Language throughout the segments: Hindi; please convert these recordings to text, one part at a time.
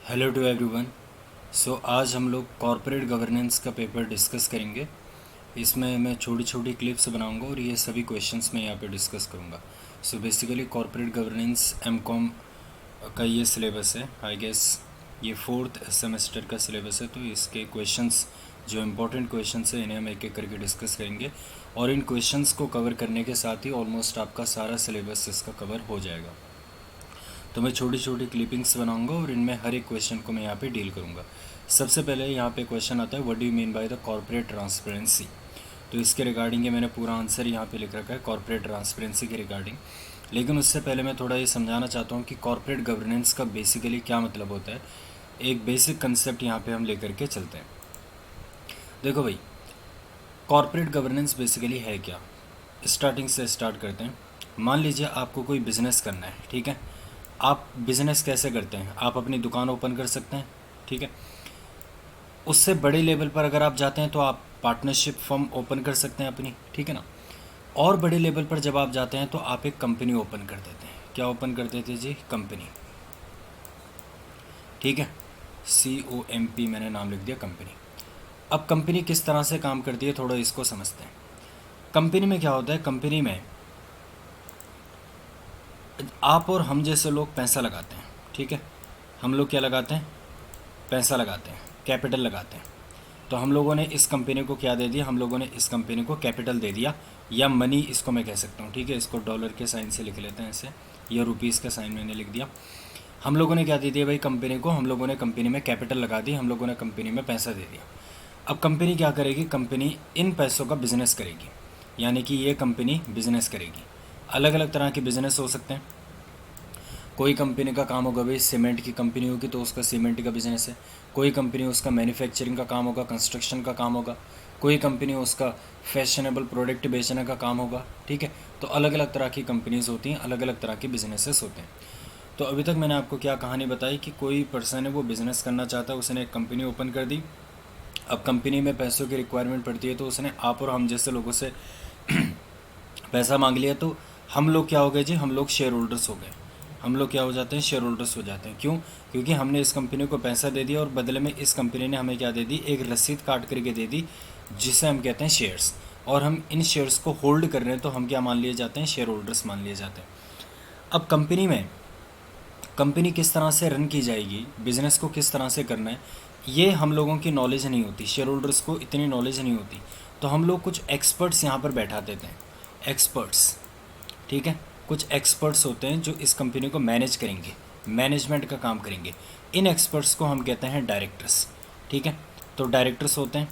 Hello to everyone. आज हम लोग कॉरपोरेट गवर्नेंस का पेपर डिस्कस करेंगे। इसमें मैं छोटी छोटी क्लिप्स बनाऊंगा और ये सभी क्वेश्चंस मैं यहाँ पे डिस्कस करूँगा। बेसिकली कॉरपोरेट गवर्नेंस एमकॉम का ये सिलेबस है। आई गेस ये 4th सेमेस्टर का सिलेबस है, तो इसके क्वेश्चंस जो इम्पोर्टेंट क्वेश्चंस हैं इन्हें हम एक एक करके डिस्कस करेंगे और इन क्वेश्चंस को कवर करने के साथ ही ऑलमोस्ट आपका सारा सिलेबस इसका कवर हो जाएगा। तो मैं छोटी छोटी क्लिपिंग्स बनाऊंगा और इनमें हर एक क्वेश्चन को मैं यहाँ पे डील करूँगा। सबसे पहले यहाँ पे क्वेश्चन आता है, what do you mean by the corporate transparency. तो इसके रिगार्डिंग ये मैंने पूरा आंसर यहाँ पे लिख रखा है कॉर्पोरेट ट्रांसपेरेंसी के रिगार्डिंग। लेकिन उससे पहले मैं थोड़ा ये समझाना चाहता हूँ कि कॉर्पोरेट गवर्नेंस का बेसिकली क्या मतलब होता है। एक बेसिक कंसेप्ट यहाँ पर हम लेकर के चलते हैं। देखो भाई, कॉर्पोरेट गवर्नेंस बेसिकली है क्या। स्टार्टिंग से स्टार्ट करते हैं। मान लीजिए आपको कोई बिज़नेस करना है, ठीक है। आप बिज़नेस कैसे करते हैं, आप अपनी दुकान ओपन कर सकते हैं, ठीक है। उससे बड़े लेवल पर अगर आप जाते हैं तो आप पार्टनरशिप फर्म ओपन कर सकते हैं अपनी, ठीक है ना। और बड़े लेवल पर जब आप जाते हैं तो आप एक कंपनी ओपन कर देते हैं। क्या ओपन कर देते हैं जी? कंपनी, ठीक है। COMP मैंने नाम लिख दिया, कंपनी। अब कंपनी किस तरह से काम करती है थोड़ा इसको समझते हैं। कंपनी में क्या होता है, कंपनी में आप और हम जैसे लोग पैसा लगाते हैं, ठीक है। हम लोग क्या लगाते हैं? पैसा लगाते हैं, कैपिटल लगाते हैं। तो हम लोगों ने इस कंपनी को क्या दे दिया? हम लोगों ने इस कंपनी को कैपिटल दे दिया, या मनी इसको मैं कह सकता हूँ, ठीक है। इसको डॉलर के साइन से लिख लेते हैं ऐसे, या रुपीज़ का साइन मैंने लिख दिया। हम लोगों ने क्या दे दिया भाई कंपनी को? हम लोगों ने कंपनी में कैपिटल लगा दी, हम लोगों ने कंपनी में पैसा दे दिया। अब कंपनी क्या करेगी? कंपनी इन पैसों का बिजनेस करेगी, यानी कि ये कंपनी बिजनेस करेगी। अलग अलग तरह के बिजनेस हो सकते हैं। कोई कंपनी का काम होगा भाई, सीमेंट की कंपनी होगी तो उसका सीमेंट का बिजनेस है। कोई कंपनी उसका मैन्युफैक्चरिंग का काम होगा, कंस्ट्रक्शन का काम होगा। कोई कंपनी उसका फैशनेबल प्रोडक्ट बेचने का काम होगा, ठीक है। तो अलग अलग तरह की कंपनीज होती हैं, अलग अलग तरह के बिजनेसेस होते हैं। तो अभी तक मैंने आपको क्या कहानी बताई कि कोई पर्सन है वो बिज़नेस करना चाहता है, उसने एक कंपनी ओपन कर दी। अब कंपनी में पैसों की रिक्वायरमेंट पड़ती है तो उसने आप और हम जैसे लोगों से पैसा मांग लिया। तो हम लोग क्या हो गए जी? हम लोग शेयर होल्डर्स हो गए। हम लोग क्या हो जाते हैं? शेयर होल्डर्स हो जाते हैं। क्यों? क्योंकि हमने इस कंपनी को पैसा दे दिया और बदले में इस कंपनी ने हमें क्या दे दी? एक रसीद काट करके दे दी, जिसे हम कहते हैं शेयर्स। और हम इन शेयर्स को होल्ड कर रहे हैं तो हम क्या मान लिए जाते हैं? शेयर होल्डर्स मान लिए जाते हैं। अब कंपनी में कंपनी किस तरह से रन की जाएगी, बिज़नेस को किस तरह से करना है, ये हम लोगों की नॉलेज नहीं होती। शेयर होल्डर्स को इतनी नॉलेज नहीं होती। तो हम लोग कुछ एक्सपर्ट्स यहाँ पर बैठा देते हैं, एक्सपर्ट्स, ठीक है। कुछ एक्सपर्ट्स होते हैं जो इस कंपनी को मैनेज करेंगे, मैनेजमेंट का काम करेंगे। इन एक्सपर्ट्स को हम कहते हैं डायरेक्टर्स, ठीक है। तो डायरेक्टर्स होते हैं,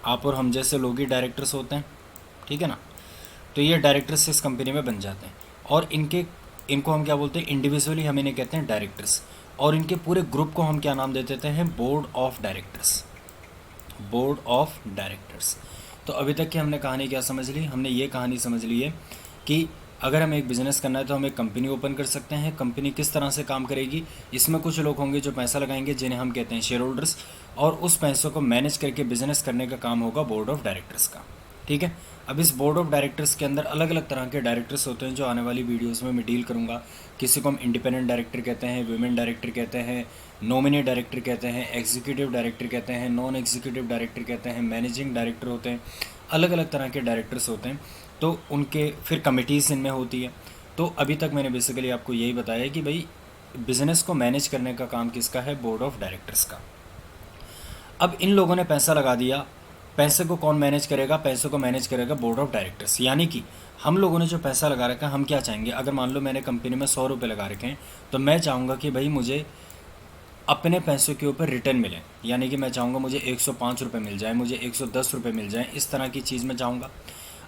आप और हम जैसे लोग ही डायरेक्टर्स होते हैं, ठीक है ना। तो ये डायरेक्टर्स इस कंपनी में बन जाते हैं और इनको हम क्या बोलते हैं? इंडिविजुअली हम इन्हें कहते हैं डायरेक्टर्स। और इनके पूरे ग्रुप को हम क्या नाम दे देते हैं? Board of directors, board of directors. तो अभी तक की हमने कहानी क्या समझ ली? हमने ये कहानी समझ ली है कि अगर हमें एक बिज़नेस करना है तो हम एक कंपनी ओपन कर सकते हैं। कंपनी किस तरह से काम करेगी? इसमें कुछ लोग होंगे जो पैसा लगाएंगे, जिन्हें हम कहते हैं शेयर होल्डर्स, और उस पैसों को मैनेज करके बिजनेस करने का काम होगा बोर्ड ऑफ डायरेक्टर्स का, ठीक है। अब इस बोर्ड ऑफ डायरेक्टर्स के अंदर अलग अलग तरह के डायरेक्टर्स होते हैं जो आने वाली वीडियोस में मैं डील करूँगा। किसी को हम इंडिपेंडेंट डायरेक्टर कहते हैं, वुमेन डायरेक्टर कहते हैं, नॉमिनी डायरेक्टर कहते हैं, एग्जीक्यूटिव डायरेक्टर कहते हैं, नॉन एग्जीक्यूटिव डायरेक्टर कहते हैं, मैनेजिंग डायरेक्टर होते हैं। अलग अलग तरह के डायरेक्टर्स होते हैं। तो उनके फिर कमिटीज़ इनमें होती है। तो अभी तक मैंने बेसिकली आपको यही बताया कि भाई बिज़नेस को मैनेज करने का काम किसका है? बोर्ड ऑफ डायरेक्टर्स का। अब इन लोगों ने पैसा लगा दिया, पैसे को कौन मैनेज करेगा? पैसे को मैनेज करेगा बोर्ड ऑफ डायरेक्टर्स। यानी कि हम लोगों ने जो पैसा लगा रखा है, हम क्या चाहेंगे? अगर मान लो मैंने कंपनी में 100 रुपये लगा रखे हैं तो मैं चाहूँगा कि भाई मुझे अपने पैसों के ऊपर रिटर्न मिले। यानी कि मैं चाहूँगा मुझे 105 रुपये मिल जाए, मुझे 110 रुपये मिल जाए, इस तरह की चीज़ मैं चाहूँगा।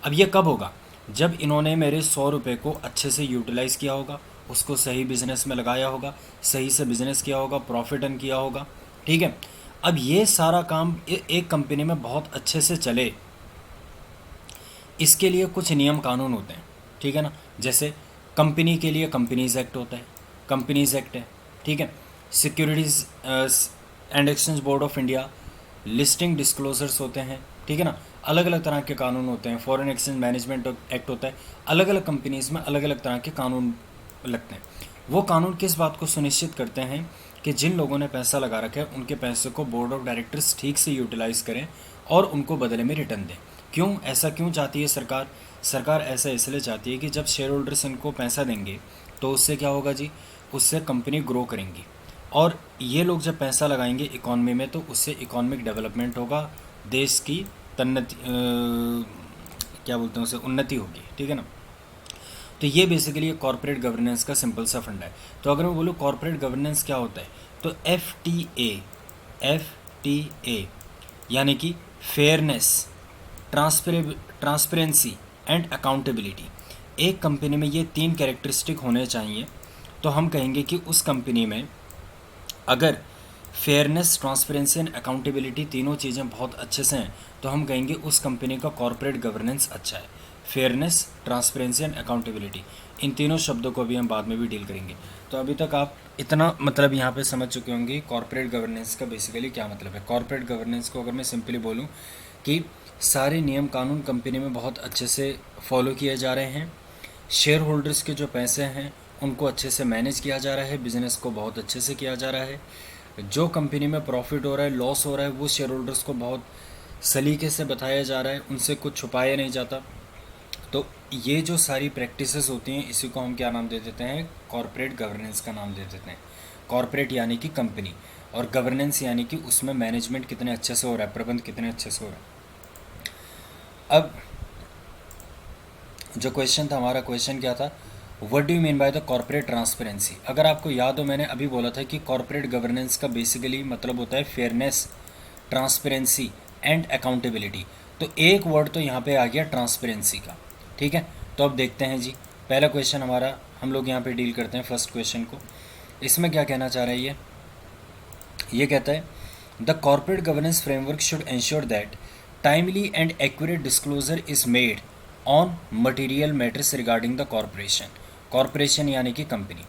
अब ये कब होगा? जब इन्होंने मेरे 100 रुपये को अच्छे से यूटिलाइज़ किया होगा, उसको सही बिज़नेस में लगाया होगा, सही से बिज़नेस किया होगा, प्रॉफिट अर्न किया होगा, ठीक है। अब ये सारा काम एक कंपनी में बहुत अच्छे से चले, इसके लिए कुछ नियम कानून होते हैं, ठीक है ना। जैसे कंपनी के लिए कंपनीज़ एक्ट होता है, कंपनीज़ एक्ट है, ठीक है। Securities and exchange board of India, listing disclosures होते हैं, ठीक है ना। अलग अलग तरह के कानून होते हैं। फॉरेन एक्सचेंज मैनेजमेंट एक्ट होता है। अलग अलग कंपनीज़ में अलग अलग तरह के कानून लगते हैं। वो कानून किस बात को सुनिश्चित करते हैं कि जिन लोगों ने पैसा लगा रखा है उनके पैसे को बोर्ड ऑफ डायरेक्टर्स ठीक से यूटिलाइज़ करें और उनको बदले में रिटर्न दें। क्यों ऐसा क्यों चाहती है सरकार? सरकार ऐसा इसलिए चाहती है कि जब शेयर होल्डर्स इनको पैसा देंगे तो उससे क्या होगा जी, उससे कंपनी ग्रो करेंगी, और ये लोग जब पैसा लगाएंगे इकॉनमी में तो उससे इकोनॉमिक डेवलपमेंट होगा, देश की तन्नति क्या बोलते हैं उसे, उन्नति होगी, ठीक है ना। तो ये बेसिकली कॉर्पोरेट गवर्नेंस का सिंपल सा फंडा है। तो अगर मैं बोलूँ कॉर्पोरेट गवर्नेंस क्या होता है, तो FTA यानी कि फेयरनेस, ट्रांसपेरेंसी एंड अकाउंटेबिलिटी। एक कंपनी में ये 3 कैरेक्टरिस्टिक होने चाहिए तो हम कहेंगे कि उस कंपनी में अगर फेयरनेस, ट्रांसपेरेंसी एंड अकाउंटेबिलिटी तीनों चीज़ें बहुत अच्छे से हैं तो हम कहेंगे उस कंपनी का कॉर्पोरेट गवर्नेंस अच्छा है। फेयरनेस, ट्रांसपेरेंसी एंड अकाउंटेबिलिटी, इन तीनों शब्दों को भी हम बाद में भी डील करेंगे। तो अभी तक आप इतना मतलब यहाँ पे समझ चुके होंगे कॉर्पोरेट गवर्नेंस का बेसिकली क्या मतलब है। कॉर्पोरेट गवर्नेंस को अगर मैं सिंपली बोलूँ कि सारे नियम कानून कंपनी में बहुत अच्छे से फॉलो किए जा रहे हैं, शेयर होल्डर्स के जो पैसे हैं उनको अच्छे से मैनेज किया जा रहा है, बिज़नेस को बहुत अच्छे से किया जा रहा है, जो कंपनी में प्रॉफिट हो रहा है, लॉस हो रहा है, वो शेयर होल्डर्स को बहुत सलीके से बताया जा रहा है, उनसे कुछ छुपाया नहीं जाता। तो ये जो सारी प्रैक्टिसेस होती हैं इसी को हम क्या नाम दे देते हैं, कॉर्पोरेट गवर्नेंस का नाम दे देते हैं। कॉर्पोरेट यानी कि कंपनी, और गवर्नेंस यानी कि उसमें मैनेजमेंट कितने अच्छे से हो रहा है, प्रबंध कितने अच्छे से हो रहा है। अब जो क्वेश्चन था हमारा, क्वेश्चन क्या था, what do you mean by the corporate transparency. अगर आपको याद हो मैंने अभी बोला था कि कॉर्पोरेट गवर्नेंस का बेसिकली मतलब होता है फेयरनेस, ट्रांसपेरेंसी एंड अकाउंटेबिलिटी। तो एक वर्ड तो यहाँ पे आ गया ट्रांसपेरेंसी का, ठीक है। तो अब देखते हैं जी, पहला क्वेश्चन हमारा हम लोग यहाँ पे डील करते हैं फर्स्ट क्वेश्चन को। इसमें क्या कहना चाह रहा है ये कहता है the corporate governance framework should ensure that timely and accurate disclosure is made on material matters regarding the corporation. Corporation यानी कि कंपनी।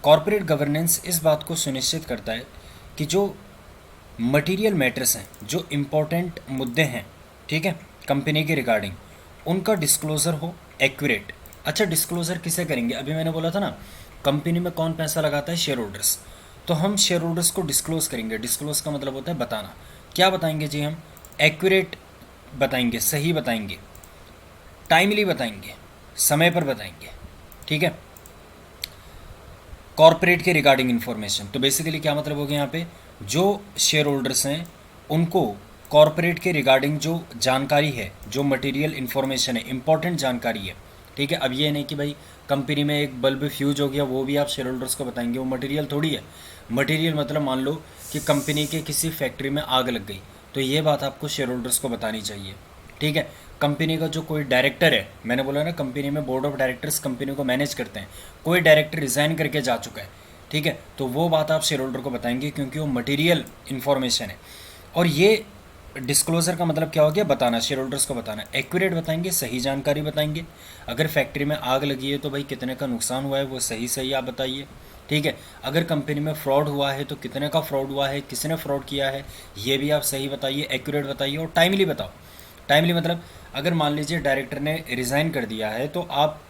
कॉर्पोरेट गवर्नेंस इस बात को सुनिश्चित करता है कि जो मटेरियल मैटर्स हैं, जो इम्पोर्टेंट मुद्दे हैं, ठीक है, कंपनी के रिगार्डिंग, उनका डिस्क्लोज़र हो एक्यूरेट। अच्छा, डिस्क्लोज़र किसे करेंगे? अभी मैंने बोला था ना, कंपनी में कौन पैसा लगाता है, शेयर होल्डर्स। तो हम शेयर होल्डर्स को डिस्क्लोज़ करेंगे। डिस्क्लोज़ का मतलब होता है बताना। क्या बताएंगे जी हम? एक्यूरेट बताएंगे, सही बताएंगे, टाइमली बताएंगे, समय पर बताएंगे, ठीक है, कॉर्पोरेट के रिगार्डिंग इन्फॉर्मेशन। तो बेसिकली क्या मतलब हो गया यहाँ पे, जो शेयर होल्डर्स हैं उनको कॉर्पोरेट के रिगार्डिंग जो जानकारी है, जो मटेरियल इन्फॉर्मेशन है, इंपॉर्टेंट जानकारी है, ठीक है। अब ये नहीं कि भाई कंपनी में एक बल्ब फ्यूज हो गया वो भी आप शेयर होल्डर्स को बताएंगे, वो मटेरियल थोड़ी है। मटेरियल मतलब मान लो कि कंपनी के किसी फैक्ट्री में आग लग गई तो ये बात आपको शेयर होल्डर्स को बतानी चाहिए, ठीक है। कंपनी का जो कोई डायरेक्टर है, मैंने बोला ना कंपनी में बोर्ड ऑफ डायरेक्टर्स कंपनी को मैनेज करते हैं, कोई डायरेक्टर रिज़ाइन करके जा चुका है, ठीक है, तो वो बात आप शेयर होल्डर को बताएंगे क्योंकि वो मटेरियल इन्फॉर्मेशन है। और ये डिस्क्लोजर का मतलब क्या हो गया, बताना, शेयर होल्डर्स को बताना। एक्यूरेट बताएंगे, सही जानकारी बताएंगे। अगर फैक्ट्री में आग लगी है तो भाई कितने का नुकसान हुआ है वो सही सही आप बताइए, ठीक है। अगर कंपनी में फ्रॉड हुआ है तो कितने का फ्रॉड हुआ है, किसने फ्रॉड किया है, ये भी आप सही बताइए, एक्यूरेट बताइए, और टाइमली बताओ। टाइमली मतलब अगर मान लीजिए डायरेक्टर ने रिज़ाइन कर दिया है तो आप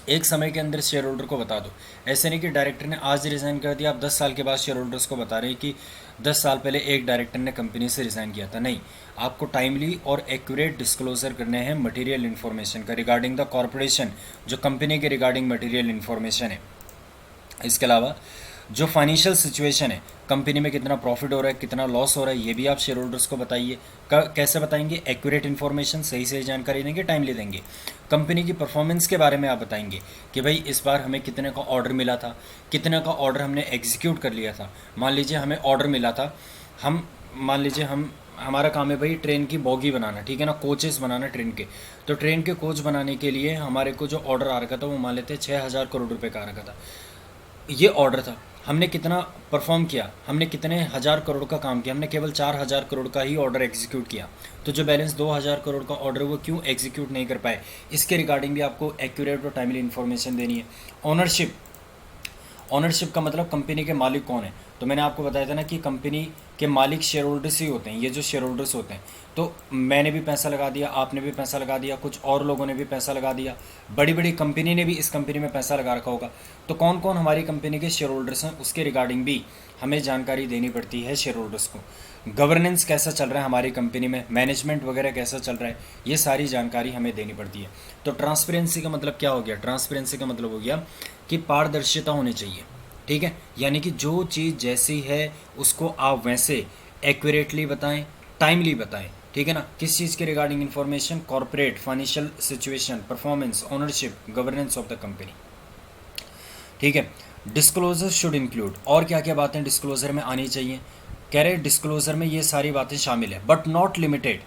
एक समय के अंदर शेयर होल्डर को बता दो। ऐसे नहीं कि डायरेक्टर ने आज रिज़ाइन कर दिया, आप 10 साल के बाद शेयर होल्डर्स को बता रहे हैं कि 10 साल पहले एक डायरेक्टर ने कंपनी से रिज़ाइन किया था। नहीं, आपको टाइमली और एक्यूरेट डिस्क्लोजर करने हैं मटेरियल इन्फॉर्मेशन का रिगार्डिंग द कॉर्पोरेशन, जो कंपनी के रिगार्डिंग मटेरियल इन्फॉर्मेशन है। इसके अलावा जो फाइनेंशियल सिचुएशन है, कंपनी में कितना प्रॉफिट हो रहा है, कितना लॉस हो रहा है, ये भी आप शेयर होल्डर्स को बताइए। कैसे बताएंगे? एक्यूरेट इन्फॉर्मेशन, सही सही जानकारी देंगे, टाइमली देंगे। कंपनी की परफॉर्मेंस के बारे में आप बताएंगे कि भाई इस बार हमें कितने का ऑर्डर मिला था, कितने का ऑर्डर हमने एग्जीक्यूट कर लिया था। मान लीजिए हमें ऑर्डर मिला था, मान लीजिए हमारा काम है भाई ट्रेन की बॉगी बनाना, ठीक है ना, कोचेस बनाना ट्रेन के। तो ट्रेन के कोच बनाने के लिए हमारे को जो ऑर्डर आ रखा था वो मान लेते 6,000 करोड़ रुपये का आ रखा था। ये ऑर्डर था, हमने कितना परफॉर्म किया, हमने कितने हज़ार करोड़ का काम किया, हमने केवल 4,000 करोड़ का ही ऑर्डर एग्जीक्यूट किया। तो जो बैलेंस 2,000 करोड़ का ऑर्डर वो क्यों एग्जीक्यूट नहीं कर पाए, इसके रिगार्डिंग भी आपको एक्यूरेट और टाइमली इन्फॉर्मेशन देनी है। ऑनरशिप का मतलब कंपनी के मालिक कौन है। तो मैंने आपको बताया था ना कि कंपनी कि मालिक शेयर होल्डर्स ही होते हैं, ये जो शेयर होल्डर्स होते हैं। तो मैंने भी पैसा लगा दिया, आपने भी पैसा लगा दिया, कुछ और लोगों ने भी पैसा लगा दिया, बड़ी बड़ी कंपनी ने भी इस कंपनी में पैसा लगा रखा होगा। तो कौन कौन हमारी कंपनी के शेयर होल्डर्स हैं उसके रिगार्डिंग भी हमें जानकारी देनी पड़ती है शेयर होल्डर्स को। गवर्नेंस कैसा चल रहा है हमारी कंपनी में, मैनेजमेंट वगैरह कैसा चल रहा है, ये सारी जानकारी हमें देनी पड़ती है। तो ट्रांसपेरेंसी का मतलब क्या हो गया? ट्रांसपेरेंसी का मतलब हो गया कि पारदर्शिता होनी चाहिए, ठीक है। यानी कि जो चीज़ जैसी है उसको आप वैसे एक्यूरेटली बताएं, टाइमली बताएं, ठीक है ना। किस चीज़ के regarding information? Corporate financial situation, performance, ownership, governance of the company, ठीक है। डिस्क्लोजर शुड इंक्लूड, और क्या क्या बातें डिस्क्लोजर में आनी चाहिए? कह रहे डिस्क्लोजर में ये सारी बातें शामिल है, बट नॉट लिमिटेड।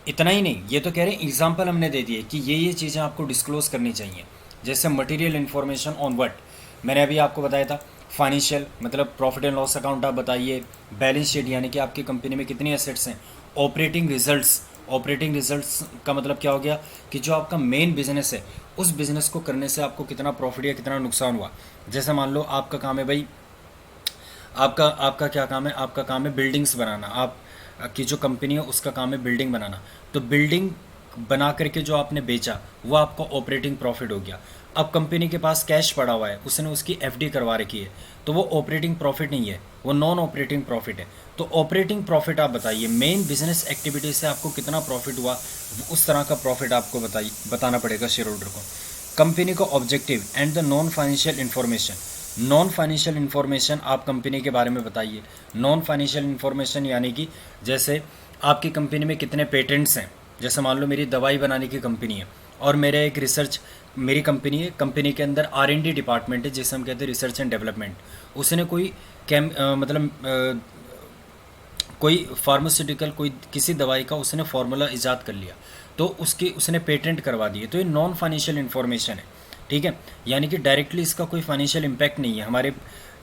इतना ही नहीं, ये तो कह रहे हैं एग्जाम्पल हमने दे दिए कि ये चीज़ें आपको डिस्क्लोज करनी चाहिए। जैसे मटेरियल इन्फॉर्मेशन ऑन व्हाट, मैंने अभी आपको बताया था। फाइनेंशियल मतलब प्रॉफिट एंड लॉस अकाउंट आप बताइए, बैलेंस शीट यानी कि आपकी कंपनी में कितनी एसेट्स हैं, ऑपरेटिंग रिजल्ट्स, ऑपरेटिंग रिजल्ट्स का मतलब क्या हो गया कि जो आपका मेन बिजनेस है उस बिज़नेस को करने से आपको कितना प्रॉफिट या कितना नुकसान हुआ। जैसे मान लो आपका काम है भाई, आपका आपका क्या काम है? आपका काम है बिल्डिंग्स बनाना, आप की जो कंपनी है उसका काम है बिल्डिंग बनाना। तो बिल्डिंग बना करके जो आपने बेचा वो आपका ऑपरेटिंग प्रॉफिट हो गया। अब कंपनी के पास कैश पड़ा हुआ है, उसने उसकी एफडी करवा रखी है, तो वो ऑपरेटिंग प्रॉफिट नहीं है, वो नॉन ऑपरेटिंग प्रॉफिट है। तो ऑपरेटिंग प्रॉफिट आप बताइए, मेन बिजनेस एक्टिविटी से आपको कितना प्रॉफिट हुआ, उस तरह का प्रॉफिट आपको बताना पड़ेगा शेयर होल्डर को। कंपनी का objective and the non financial information, non financial information आप कंपनी के बारे में बताइए। नॉन फाइनेंशियल इन्फॉर्मेशन यानी कि जैसे आपकी कंपनी में कितने पेटेंट्स हैं। जैसे मान लो मेरी दवाई बनाने की कंपनी है और मेरा एक रिसर्च, मेरी कंपनी है, कंपनी के अंदर R&D डिपार्टमेंट है जिसे हम कहते हैं रिसर्च एंड डेवलपमेंट। उसने कोई कोई फार्मास्यूटिकल, कोई किसी दवाई का उसने फार्मूला ईजाद कर लिया, तो उसने पेटेंट करवा दिए, तो ये नॉन फाइनेंशियल इन्फॉर्मेशन है, ठीक है। यानी कि डायरेक्टली इसका कोई फाइनेंशियल इम्पैक्ट नहीं है, हमारे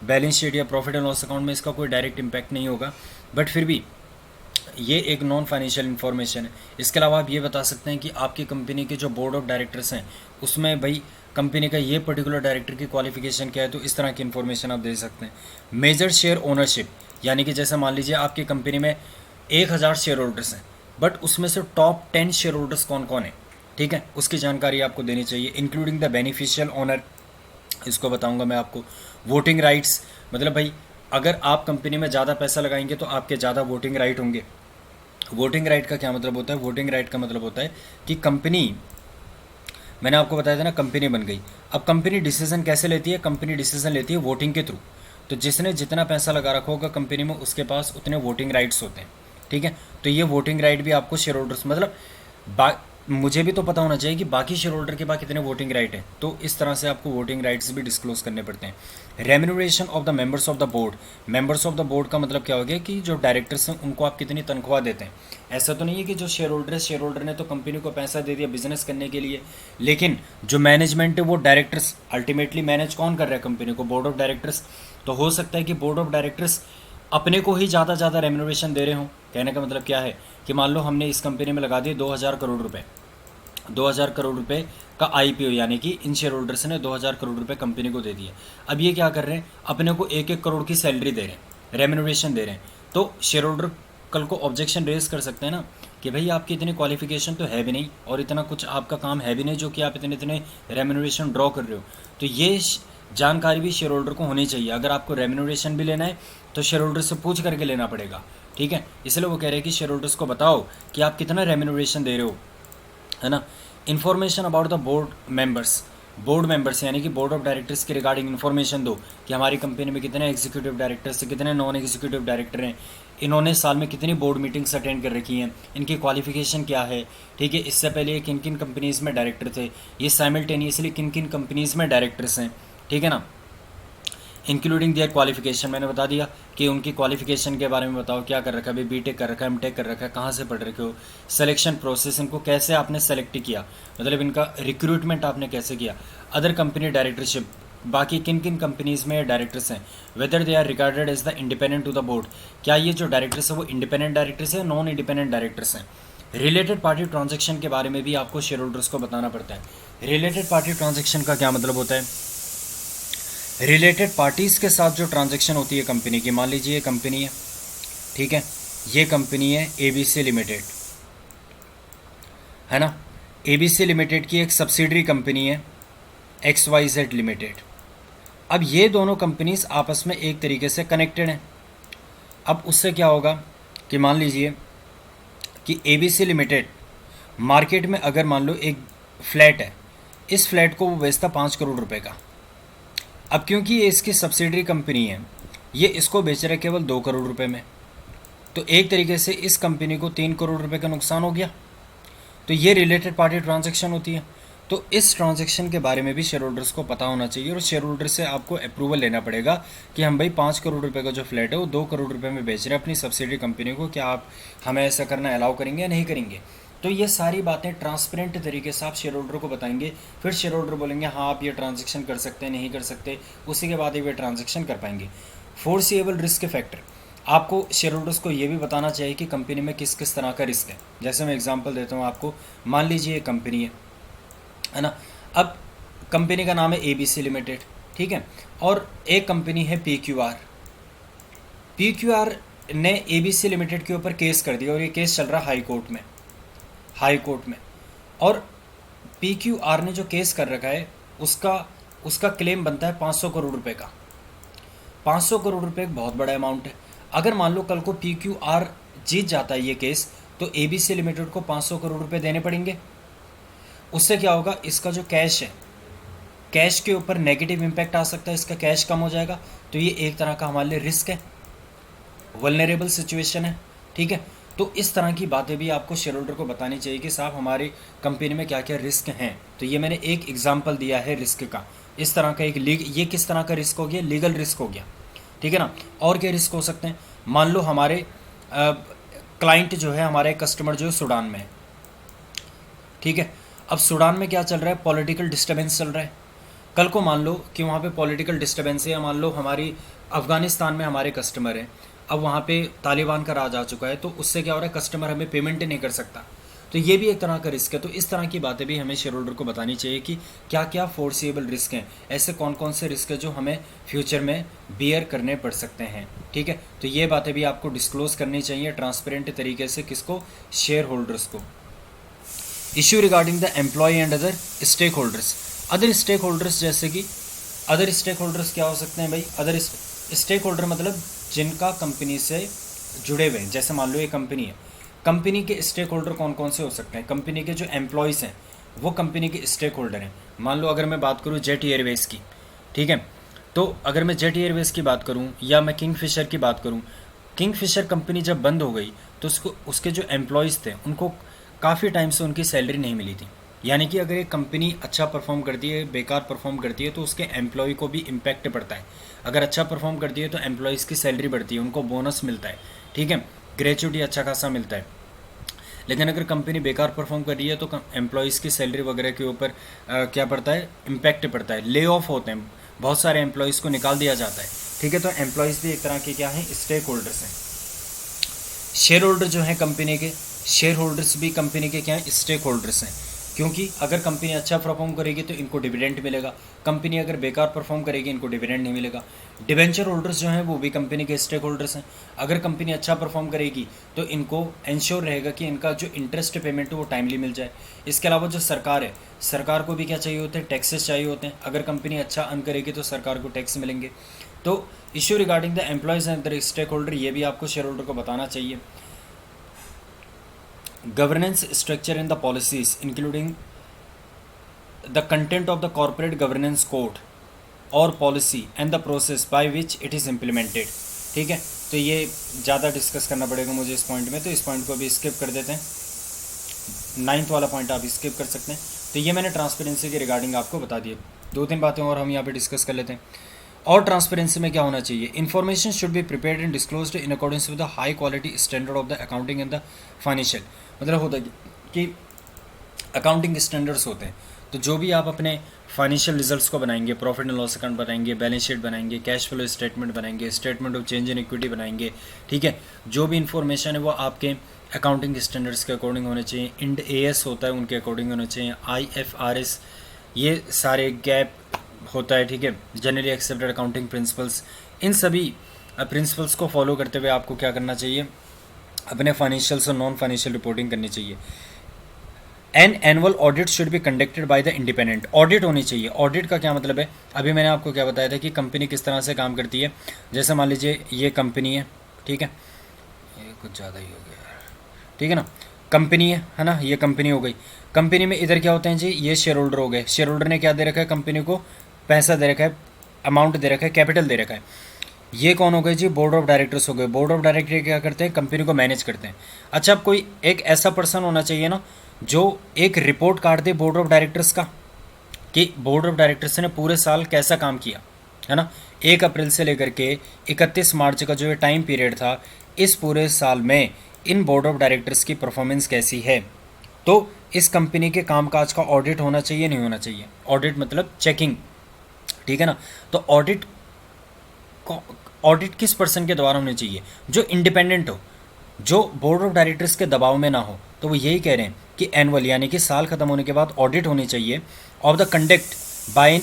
बैलेंस शीट या प्रॉफिट एंड लॉस अकाउंट में इसका कोई डायरेक्ट इम्पैक्ट नहीं होगा, बट फिर भी ये एक नॉन फाइनेंशियल इन्फॉर्मेशन है। इसके अलावा आप ये बता सकते हैं कि आपकी कंपनी के जो बोर्ड ऑफ डायरेक्टर्स हैं उसमें भाई कंपनी का ये पर्टिकुलर डायरेक्टर की क्वालिफिकेशन क्या है, तो इस तरह की इन्फॉर्मेशन आप दे सकते हैं। मेजर शेयर ओनरशिप, यानी कि जैसे मान लीजिए आपकी कंपनी में 1000 शेयर होल्डर्स हैं, बट उसमें से टॉप 10 शेयर होल्डर्स कौन कौन है, ठीक है, उसकी जानकारी आपको देनी चाहिए। इंक्लूडिंग द बेनिफिशियल ओनर, इसको बताऊंगा मैं आपको। वोटिंग राइट्स, मतलब भाई अगर आप कंपनी में ज़्यादा पैसा लगाएंगे तो आपके ज़्यादा वोटिंग राइट होंगे। वोटिंग राइट का क्या मतलब होता है? वोटिंग राइट का मतलब होता है कि कंपनी, मैंने आपको बताया था ना, कंपनी बन गई, अब कंपनी डिसीजन कैसे लेती है? कंपनी डिसीजन लेती है वोटिंग के थ्रू। तो जिसने जितना पैसा लगा रखा होगा कंपनी में उसके पास उतने वोटिंग राइट्स होते हैं, ठीक है। तो ये वोटिंग राइट भी आपको शेयर होल्डर्स, मतलब मुझे भी तो पता होना चाहिए कि बाकी शेयर होल्डर के पास कितने वोटिंग राइट है, तो इस तरह से आपको वोटिंग राइट्स भी डिस्क्लोज करने पड़ते हैं। Remuneration of the members of the board, members of the board का मतलब क्या हो गया कि जो डायरेक्टर्स हैं उनको आप कितनी तनख्वाह देते हैं। ऐसा तो नहीं है कि जो शेयर होल्डर है, शेयर होल्डर ने तो कंपनी को पैसा दे दिया बिजनेस करने के लिए, लेकिन जो मैनेजमेंट है वो डायरेक्टर्स, अल्टीमेटली मैनेज कौन कर रहा है कंपनी को? Board of directors. तो हो सकता है कि बोर्ड ऑफ डायरेक्टर्स अपने को ही ज़्यादा रेम्यूनरेशन दे रहे हों। कहने का मतलब क्या है कि मान लो हमने इस कंपनी में लगा दिए 2000 करोड़ रुपए, 2000 करोड़ रुपए का IPO, यानी कि इन शेयर होल्डर्स ने 2000 करोड़ रुपए कंपनी को दे दिए। अब ये क्या कर रहे हैं? अपने को 1-1 करोड़ की सैलरी दे रहे हैं, रेम्यूनरेशन दे रहे हैं। तो शेयर होल्डर कल को ऑब्जेक्शन रेज कर सकते हैं ना कि भाई आपकी इतनी क्वालिफिकेशन तो है भी नहीं और इतना कुछ आपका काम है भी नहीं जो कि आप इतने रेम्यूनरेशन ड्रॉ कर रहे हो। तो ये जानकारी भी शेयर होल्डर को होनी चाहिए। अगर आपको रेम्यूनरेशन भी लेना है तो शेयर होल्डर से पूछ करके लेना पड़ेगा, ठीक है। इसलिए वो कह रहे हैं कि शेयर होल्डर्स को बताओ कि आप कितना रेम्यूनरेशन दे रहे हो, है ना। Information about the board members यानी कि बोर्ड ऑफ डायरेक्टर्स के रिगार्डिंग इन्फॉर्मेशन दो कि हमारी कंपनी में कितने एग्जीक्यूटिव डायरेक्टर्स हैं, कितने नॉन एग्जीक्यूटिव डायरेक्टर हैं, इन्होंने साल में कितनी बोर्ड मीटिंग्स अटेंड कर रखी हैं, इनकी क्वालिफिकेशन क्या है, ठीक है। इससे पहले ये किन किन कंपनीज़ में डायरेक्टर थे, ये साइमल्टेनियसली किन किन कंपनीज़ में डायरेक्टर्स हैं, ठीक है ना। इंक्लूडिंग दियर क्वालिफिकेशन, मैंने बता दिया कि उनकी क्वालिफिकेशन के बारे में बताओ, क्या कर रखा है, अभी BTech कर रखा है, MTech कर रखा है, कहाँ से पढ़ रखे हो। सिलेक्शन प्रोसेस, इनको कैसे आपने सेलेक्ट किया, मतलब इनका रिक्रूटमेंट आपने कैसे किया। अदर कंपनी डायरेक्टरशिप, बाकी किन किन कंपनीज़ में डायरेक्टर्स हैं। Whether they are regarded as the independent to the board, क्या ये जो डायरेक्टर्स हैं वो इंडिपेंडेंट डायरेक्टर्स हैं, नॉन इंडिपेंडेंट डायरेक्टर्स हैं। रिलेटेड पार्टी ट्रांजेक्शन के बारे में भी आपको शेयर होल्डर्स को बताना पड़ता है। रिलेटेड पार्टी ट्रांजेक्शन का क्या मतलब होता है? रिलेटेड पार्टीज़ के साथ जो ट्रांजैक्शन होती है कंपनी की, मान लीजिए ये कंपनी है, ठीक है, ये कंपनी है ABC लिमिटेड, है ना। ABC लिमिटेड की एक सब्सिडरी कंपनी है XYZ लिमिटेड। अब ये दोनों कंपनीज आपस में एक तरीके से कनेक्टेड हैं। अब उससे क्या होगा कि मान लीजिए कि ABC लिमिटेड मार्केट में अगर मान लो एक फ्लैट है, इस फ्लैट को वो बेचता 5 करोड़ रुपए का। अब क्योंकि ये इसकी सब्सिडरी कंपनी है, ये इसको बेच रहा है केवल 2 करोड़ रुपए में, तो एक तरीके से इस कंपनी को 3 करोड़ रुपए का नुकसान हो गया। तो ये रिलेटेड पार्टी ट्रांजैक्शन होती है। तो इस ट्रांजैक्शन के बारे में भी शेयर होल्डर्स को पता होना चाहिए, और शेयर होल्डर से आपको अप्रूवल लेना पड़ेगा कि हम भाई 5 करोड़ रुपए का जो फ्लैट है वो 2 करोड़ रुपए में बेच रहे हैं अपनी सब्सिडरी कंपनी को, क्या आप हमें ऐसा करना अलाउ करेंगे या नहीं करेंगे। तो ये सारी बातें ट्रांसपेरेंट तरीके से आप शेयर होल्डर को बताएंगे, फिर शेयर होल्डर बोलेंगे हाँ आप ये ट्रांजेक्शन कर सकते हैं, नहीं कर सकते, उसी के बाद ही वे ट्रांजेक्शन कर पाएंगे। फोरसीएबल रिस्क फैक्टर, आपको शेयर होल्डर्स को ये भी बताना चाहिए कि कंपनी में किस किस तरह का रिस्क है। जैसे मैं एग्जांपल देता हूँ आपको, मान लीजिए ये कंपनी है ना। अब कंपनी का नाम है ABC लिमिटेड, ठीक है, और एक कंपनी है PQR ने ABC लिमिटेड के ऊपर केस कर दिया, और ये केस चल रहा हाई कोर्ट में। और PQR ने जो केस कर रखा है उसका क्लेम बनता है 500 करोड़ रुपए का। 500 करोड़ रुपए एक बहुत बड़ा अमाउंट है। अगर मान लो कल को PQR जीत जाता है ये केस, तो ABC लिमिटेड को 500 करोड़ रुपए देने पड़ेंगे। उससे क्या होगा, इसका जो कैश है, कैश के ऊपर नेगेटिव इम्पैक्ट आ सकता है, इसका कैश कम हो जाएगा। तो ये एक तरह का हमारे लिए रिस्क है, वल्नरेबल सिचुएशन है, ठीक है। तो इस तरह की बातें भी आपको शेयर होल्डर को बतानी चाहिए कि साहब हमारी कंपनी में क्या क्या रिस्क हैं। तो ये मैंने एक एग्जांपल दिया है रिस्क का। इस तरह का ये किस तरह का रिस्क हो गया, लीगल रिस्क हो गया, ठीक है ना। और क्या रिस्क हो सकते हैं, मान लो हमारे क्लाइंट जो है, हमारे कस्टमर जो है सूडान में है, ठीक है। अब सूडान में क्या चल रहा है, पॉलिटिकल डिस्टर्बेंस चल रहा है। कल को मान लो कि वहाँ पे पॉलिटिकल डिस्टर्बेंस है, या मान लो हमारी अफ़गानिस्तान में हमारे कस्टमर हैं, अब वहाँ पे तालिबान का राज आ चुका है, तो उससे क्या हो रहा है, कस्टमर हमें पेमेंट ही नहीं कर सकता। तो ये भी एक तरह का रिस्क है। तो इस तरह की बातें भी हमें शेयर होल्डर को बतानी चाहिए कि क्या क्या फोर्सिएबल रिस्क हैं, ऐसे कौन कौन से रिस्क है जो हमें फ्यूचर में बियर करने पड़ सकते हैं, ठीक है। तो ये बातें भी आपको डिस्क्लोज करनी चाहिए ट्रांसपेरेंट तरीके से, किसको, शेयर होल्डर्स को। Issue regarding the employ and other stakeholders. Other stakeholders जैसे कि अदर स्टेक होल्डर्स क्या हो सकते हैं भाई, अदर स्टेक होल्डर मतलब जिनका कंपनी से जुड़े हुए हैं। जैसे मान लो ये कंपनी है, कंपनी के स्टेक होल्डर कौन कौन से हो सकते हैं, कंपनी के जो एम्प्लॉयज़ हैं वो कंपनी के स्टेक होल्डर हैं। मान लो अगर मैं बात करूँ जेट एयरवेज़ की, ठीक है, तो अगर मैं जेट एयरवेज़ की बात करूँ या मैं किंगफिशर की बात करूँ, किंगफिशर कंपनी जब बंद हो गई तो उसके जो एम्प्लॉयज़ थे उनको काफ़ी टाइम से उनकी सैलरी नहीं मिली थी। यानी कि अगर एक कंपनी अच्छा परफॉर्म करती है, बेकार परफॉर्म करती है, तो उसके एम्प्लॉय को भी इम्पैक्ट पड़ता है। अगर अच्छा परफॉर्म करती है तो एम्प्लॉयज़ की सैलरी बढ़ती है, उनको बोनस मिलता है, ठीक है, ग्रेचुटी अच्छा खासा मिलता है। लेकिन अगर कंपनी बेकार परफॉर्म कर रही है तो एम्प्लॉयज़ की सैलरी वगैरह के ऊपर क्या पड़ता है, इम्पैक्ट पड़ता है, ले ऑफ होते हैं, बहुत सारे एम्प्लॉयज़ को निकाल दिया जाता है, ठीक है। तो एम्प्लॉयज़ भी एक तरह के क्या हैं, स्टेक होल्डर्स हैं। शेयर होल्डर जो हैं कंपनी के, शेयर होल्डर्स भी कंपनी के क्या हैं, स्टेक होल्डर्स हैं। क्योंकि अगर कंपनी अच्छा परफॉर्म करेगी तो इनको डिविडेंड मिलेगा, कंपनी अगर बेकार परफॉर्म करेगी इनको डिविडेंड नहीं मिलेगा। डिबेंचर होल्डर्स जो हैं वो भी कंपनी के स्टेक होल्डर्स हैं। अगर कंपनी अच्छा परफॉर्म करेगी तो इनको इंश्योर रहेगा कि इनका जो इंटरेस्ट पेमेंट है वो टाइमली मिल जाए। इसके अलावा जो सरकार है, सरकार को भी क्या चाहिए होते हैं, टैक्सेस चाहिए होते हैं। अगर कंपनी अच्छा अर्न करेगी तो सरकार को टैक्स मिलेंगे। तो issue regarding the employees and the stakeholder, ये भी आपको शेयर होल्डर को बताना चाहिए। Governance structure and the policies including the content of the corporate governance code or policy and the process by which it is implemented, ठीक है। तो ये ज़्यादा डिस्कस करना पड़ेगा मुझे इस पॉइंट में, तो इस पॉइंट को अभी स्किप कर देते हैं। 9th वाला पॉइंट आप स्किप कर सकते हैं। तो ये मैंने ट्रांसपेरेंसी के रिगार्डिंग आपको बता दिए। 2-3 बातें और हम यहाँ पे डिस्कस कर लेते हैं। और ट्रांसपेरेंसी में क्या होना चाहिए, information should be prepared and disclosed in accordance with the high quality standard of the accounting and the financial. मतलब होता है कि अकाउंटिंग स्टैंडर्ड्स होते हैं, तो जो भी आप अपने फाइनेंशियल रिजल्ट्स को बनाएंगे, प्रॉफिट एंड लॉस अकाउंट बनाएंगे, बैलेंस शीट बनाएंगे, कैश फ्लो स्टेटमेंट बनाएंगे, statement of change in equity बनाएंगे, ठीक है, जो भी इन्फॉर्मेशन है वो आपके अकाउंटिंग स्टैंडर्ड्स के अकॉर्डिंग होने चाहिए। इंड AS होता है उनके अकॉर्डिंग होने चाहिए, IFRS ये सारे गैप होता है, ठीक है, जनरली एक्सेप्टेड अकाउंटिंग प्रिंसिपल्स, इन सभी प्रिंसिपल्स को फॉलो करते हुए आपको क्या करना चाहिए, अपने फाइनेंशियल और नॉन फाइनेंशियल रिपोर्टिंग करनी चाहिए। An annual audit should be conducted by the independent, audit होनी चाहिए। ऑडिट का क्या मतलब है, अभी मैंने आपको क्या बताया था कि कंपनी किस तरह से काम करती है। जैसे मान लीजिए ये कंपनी है, ठीक है, ये कुछ ज़्यादा ही हो गया यार, ठीक है ना, कंपनी है ना, ये कंपनी हो गई। कंपनी में इधर क्या होते हैं जी, ये शेयर होल्डर हो गए। शेयर होल्डर ने क्या दे रखा है, कंपनी को पैसा दे रखा है, अमाउंट दे रखा है, कैपिटल दे रखा है। ये कौन हो गए जी, बोर्ड ऑफ डायरेक्टर्स हो गए। बोर्ड ऑफ डायरेक्टर क्या करते हैं, कंपनी को मैनेज करते हैं। अच्छा, अब कोई एक ऐसा पर्सन होना चाहिए ना जो एक report card they board of directors का, कि बोर्ड ऑफ डायरेक्टर्स ने पूरे साल कैसा काम किया, है ना। 1 अप्रैल से लेकर के 31 मार्च का जो ये टाइम पीरियड था, इस पूरे साल में इन बोर्ड ऑफ डायरेक्टर्स की परफॉर्मेंस कैसी है। तो इस कंपनी के कामकाज का ऑडिट होना चाहिए, नहीं होना चाहिए। ऑडिट मतलब चेकिंग, ठीक है ना। तो ऑडिट किस पर्सन के द्वारा होनी चाहिए, जो इंडिपेंडेंट हो, जो बोर्ड ऑफ डायरेक्टर्स के दबाव में ना हो। तो वो यही कह रहे हैं कि एनुअल यानी कि साल खत्म होने के बाद ऑडिट होनी चाहिए of the conduct bye an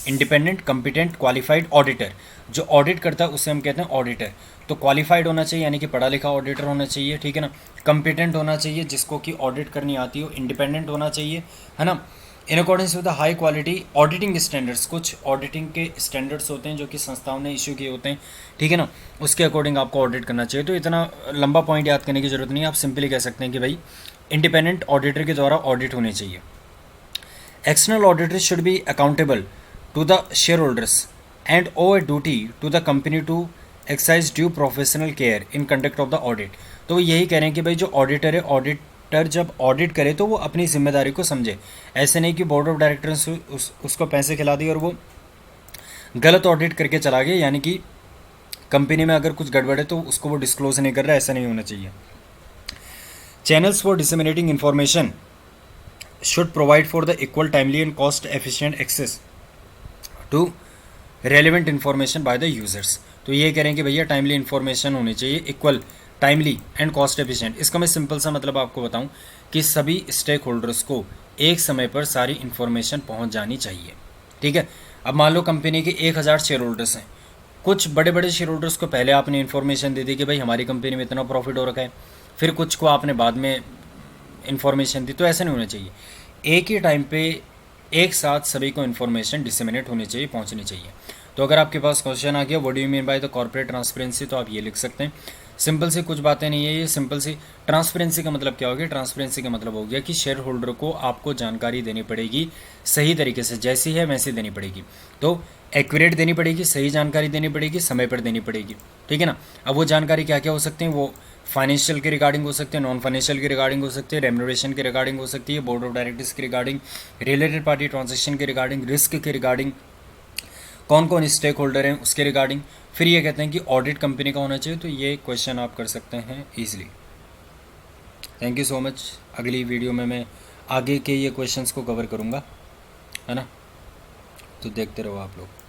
independent competent qualified auditor. जो ऑडिट करता है उसे हम कहते हैं ऑडिटर। तो क्वालिफाइड होना चाहिए यानी कि पढ़ा लिखा ऑडिटर होना चाहिए, ठीक है ना। कॉम्पिटेंट होना चाहिए, जिसको कि ऑडिट करनी आती हो। इंडिपेंडेंट होना चाहिए, है ना। In accordance with the high quality auditing standards, कुछ ऑडिटिंग के स्टैंडर्ड्स होते हैं जो कि संस्थाओं ने इशू किए होते हैं, ठीक है ना, उसके अकॉर्डिंग आपको ऑडिट करना चाहिए। तो इतना लंबा पॉइंट याद करने की जरूरत नहीं है, आप सिंपली कह सकते हैं कि भाई इंडिपेंडेंट ऑडिटर के द्वारा ऑडिट होनी चाहिए। External auditors should be accountable to the shareholders and owe a duty to the company to exercise due professional care in conduct of the audit. तो वो यही कह रहे हैं कि भाई जो ऑडिटर है, ऑडिटर जब ऑडिट करे तो वो अपनी जिम्मेदारी को समझे। ऐसे नहीं कि बोर्ड ऑफ डायरेक्टर्स उसको पैसे खिला दिए और वो गलत ऑडिट करके चला गया, यानी कि कंपनी में अगर कुछ गड़बड़ है तो उसको वो डिस्क्लोज नहीं कर रहा, ऐसा नहीं होना चाहिए। Channels for disseminating information should provide for the equal, timely and cost efficient access to relevant information by the users। तो ये कह रहे हैं कि भैया टाइमली इन्फॉर्मेशन होनी चाहिए, equal, timely and cost efficient. इसका मैं सिंपल सा मतलब आपको बताऊं कि सभी स्टेक होल्डर्स को एक समय पर सारी इन्फॉर्मेशन पहुंच जानी चाहिए, ठीक है। अब मान लो कंपनी के 1000 शेयर होल्डर्स हैं, कुछ बड़े बड़े शेयर होल्डर्स को पहले आपने इन्फॉर्मेशन दे दी कि भाई हमारी कंपनी में इतना प्रॉफिट हो रखा है, फिर कुछ को आपने बाद में इन्फॉर्मेशन दी। तो ऐसा नहीं होना चाहिए, एक ही टाइम पे एक साथ सभी को इन्फॉर्मेशन डिसेमिनेट होनी चाहिए, पहुंचनी चाहिए। तो अगर आपके पास क्वेश्चन आ गया what do you mean by the corporate transparency, तो आप ये लिख सकते हैं। सिंपल सी कुछ बातें नहीं है ये, सिंपल सी। ट्रांसपेरेंसी का मतलब क्या हो गया, ट्रांसपेरेंसी का मतलब हो गया कि शेयर होल्डर को आपको जानकारी देनी पड़ेगी सही तरीके से, जैसी है वैसी देनी पड़ेगी। तो एक्यूरेट देनी पड़ेगी, सही जानकारी देनी पड़ेगी, समय पर देनी पड़ेगी, ठीक है ना। अब वो जानकारी क्या क्या हो सकती है, वो फाइनेंशियल के रिगार्डिंग हो सकते हैं, नॉन फाइनेंशियल के रिगार्डिंग हो सकती है, रेम्यूनरेशन के रिगार्डिंग हो सकती है, बोर्ड ऑफ डायरेक्टर्स के रिगार्डिंग, रिलेटेड पार्टी ट्रांजेक्शन के रिगार्डिंग, रिस्क के रिगार्डिंग, कौन कौन स्टेक होल्डर हैं उसके रिगार्डिंग। फिर ये कहते हैं कि ऑडिट कंपनी का होना चाहिए। तो ये क्वेश्चन आप कर सकते हैं easily. Thank you so much. अगली वीडियो में मैं आगे के ये क्वेश्चंस को कवर करूँगा, है ना। तो देखते रहो आप लोग।